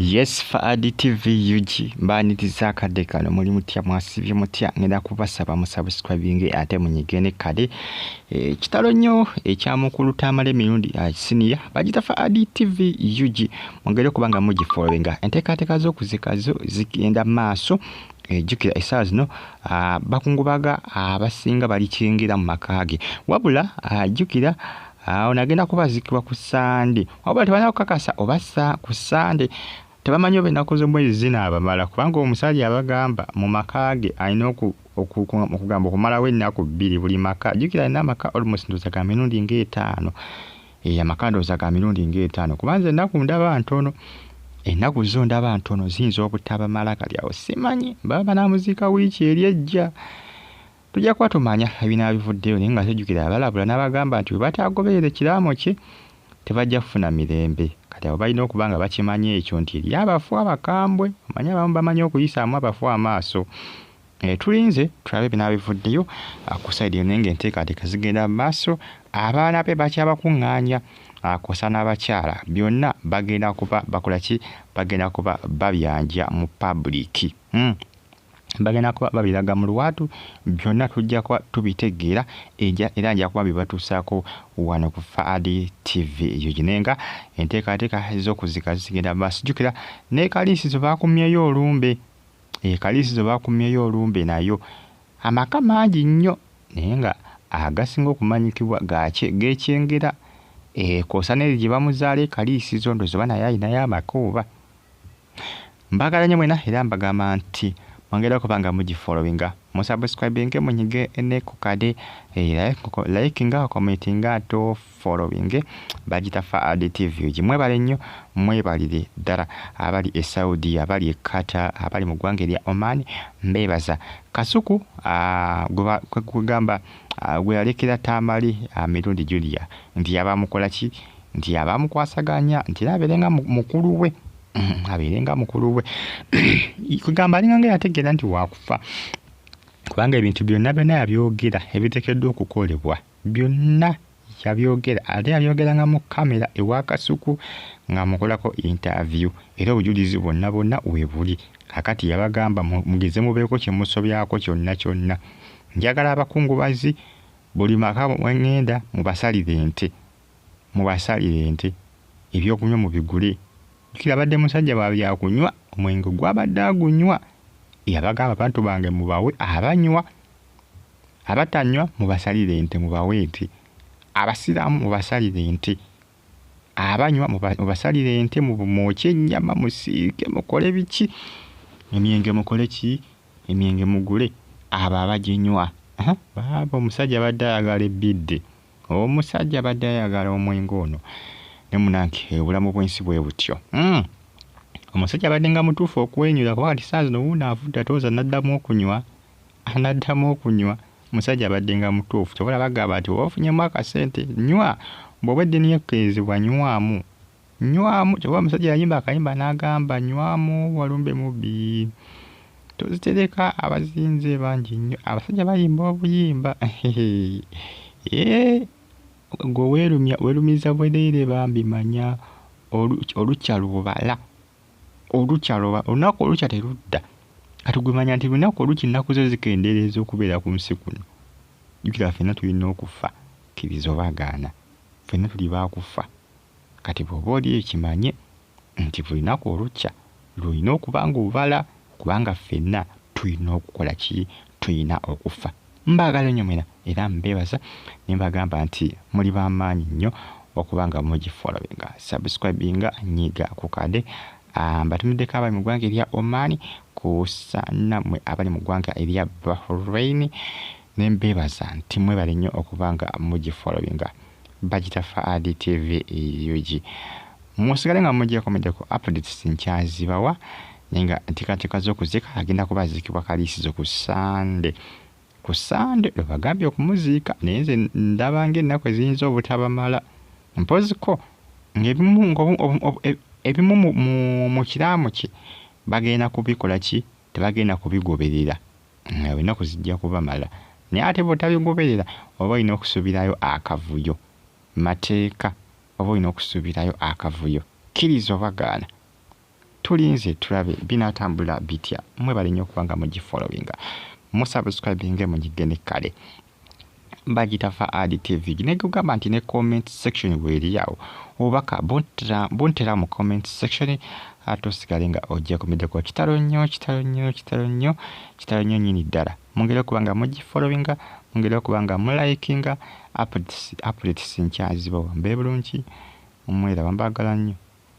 Yes, Faadi TV UG mbaniriza akadde kano muli mutya mwasibye mutya ngenda kubasaba musubscribing ate munyigene kale kitalo nnyo ekyamukulu tamale mirundi senior bagita Faadi TV UG mwongere kubanga mugifollowinga enteekateeka z'okuzikazo zigenda maaso jukira essaawa zino bakungubaga abasinga balikingira mu makaage wabula jukira onagenda kubazikibwa ku Sande wabula tebana kukakasa obassa ku Sande tebamanyi oba ennaku z'omwezi zinaabamala kubanga omusajja abagamba mu makaage alina okugamba okumalawo ennaku 2 buli maka jukira alina amaka almost ndoza ga mirundi ng'etaano amaka ndoza ga mirundi ng'etaano kubanza ennaku ndaba ntono ennaku zo ndaba ntono ziyinza obutabamala kati awo simanyi baba banaamuziika wiiki eri ejja tujja kuba tumanya ebinaabivuddeyo naye nga tejjukira abalabula n'abagamba nti bwe bataagoberera ekiraamo kye tebajja kufuna mirembe kati abo balina okuba nga bakimanye ekyo nti eri abafu abakambwe omanyi abamu bamanyi okuyisaamu abafu amaaso tulinze tulabe ebinaabivuddeyo ku sayidi eno naye ng'enteekateeka zigenda mu maaso abaana be bakyabakuŋŋaanya akosa n'abakyala byonna bagenda kuba bakola ki bagenda kuba babyanja mu public bagenda kuba babiraga mu lwatu byonna tujja kuba tubitegeera era nja kuba bibatuusaako wano ku Faadi TV yoginenga enteekateeka ez'okuzika zigenda maaso jjukira ne kaliisizo baakumyeyo olumbe kaliisizo baakumyeyo olumbe nayo amaka mangi nnyo naye nga agasinga okumanyikibwa g'ekyengera kosa n'eri gye bamuzaala ekaliisizo ndozo ba naye alinayo amaka oba mbagala nnyo mwena era mbagamba nti mwongera kubanga mugifollowinga musubscribing munyige eneko kade likinga commentinga to following bagita Faadi TV mwebale nnyo mwebalire ddala abali e Saudi abali e Qatar abali mu ggwanga erya Oman mbebaza kasuku kugamba gwe yalekera Tamale mirundi Julia nti abamukola ki nti abamukwasaganya nti abeerenga mukulu we abeerenga mukulu we kugamba alinga yategeera nti waakufa kubanga ebintu byonna byonna yabyogera ebiteekeddwa okukolebwa byonna yabyogera ate yabyogeranga mu kamera ewa Kasuku nga mukolako interview era obujulizi bwonna bwonna webuli kakati yabagamba mugeze mubeeko kye musobyako kyonna kyonna njagala abakungubazi buli maka mwengenda mubasalire ente ebyokunywa mubigule jukira badde musajja babyakunywa omwenge gwabadde agunywa yabagamba abantu bange mubawe abanywa abatanywa mubasalire ente mubawe ente abasiraamu mubasalire ente abanywa mubasalire ente mumwoke ennyama musiike mukole biki emyenge mukole ki emyenge mugule abo abaginywa baba omusajja badde ayagala ebbidde omusajja badde ayagala omwenge ono ne munanke obulamu bw'ensi bwe butyo omusajja badde nga mutuufu okwenyula kuba kati saa zino wuuno avudde atooza n'addamu okunywa omusajja badde nga mutuufu kyobola bagamba nti oba ofunyemu akasente nywa bw'oba eddiini yekkiririzibwa nywamu kyobola omusajja yayimba akayimba n'agamba nywamu walumbe mubi tozitereka abazinze bangi nnyo abasajja bayimba obuyimba gwe weerumiza bwereere bambi manya olukya lubala olunaku olukya terudda kati gwemanya nti lunaku olukya ennaku zo zikendeereza okubeera ku nsi kuno jukira ffenna tulina okufa kkiriza obagaana ffenna tuli baakufa kati bw'oba oli ekimanye nti buli lunaku olukya lulina okuba nga obala kubanga ffenna tulina okukola ki tulina okufa mbagala nnyo mwena era mbebaza ne mbagamba nti muli b'amaanyi nnyo okubanga mugifollowinga subscribinga nyiga ku kade mbatumiddeko abali mu ggwanga erya Oman kusaana mwe abali mu ggwanga erya Bahrain ne mbebaza nti mwebale nnyo okubanga mugifollowinga bagita Faadi TV UG musigale nga mugiye komeddeko updates nkyazibawa naye nga enteekateeka z'okuzika agenda kuba azikibwa kaliisizo ku Sande bagambye okumuziika naye nze ndaba ng'ennaku eziyinza obutabamala mpoziko ebimu mu kiraamu kye bagenda kubikola ki tebagenda kubigoberera ennaku zijja kubamala naye ate bw'otabigoberera oba olina okusubirayo akavuyo mateeka oba olina okusubirayo akavuyo kkiriza obagaana tulinze tulabe binatambula bitya. Mwebale nnyo okubanga mugifollowinga, musubscribinge mugigende kale. Bagita Faadi TV ginegugamba nti ne comment section bweri yawo obaka bontera mu comment section atosigale nga ojja kumideko kitalo nnyo nyini ddala. Mungere okubanga mugifollowinga, mungere okubanga mulikinga updates nkyazibawa. Mbe bulungi, omwera bambagala nnyo.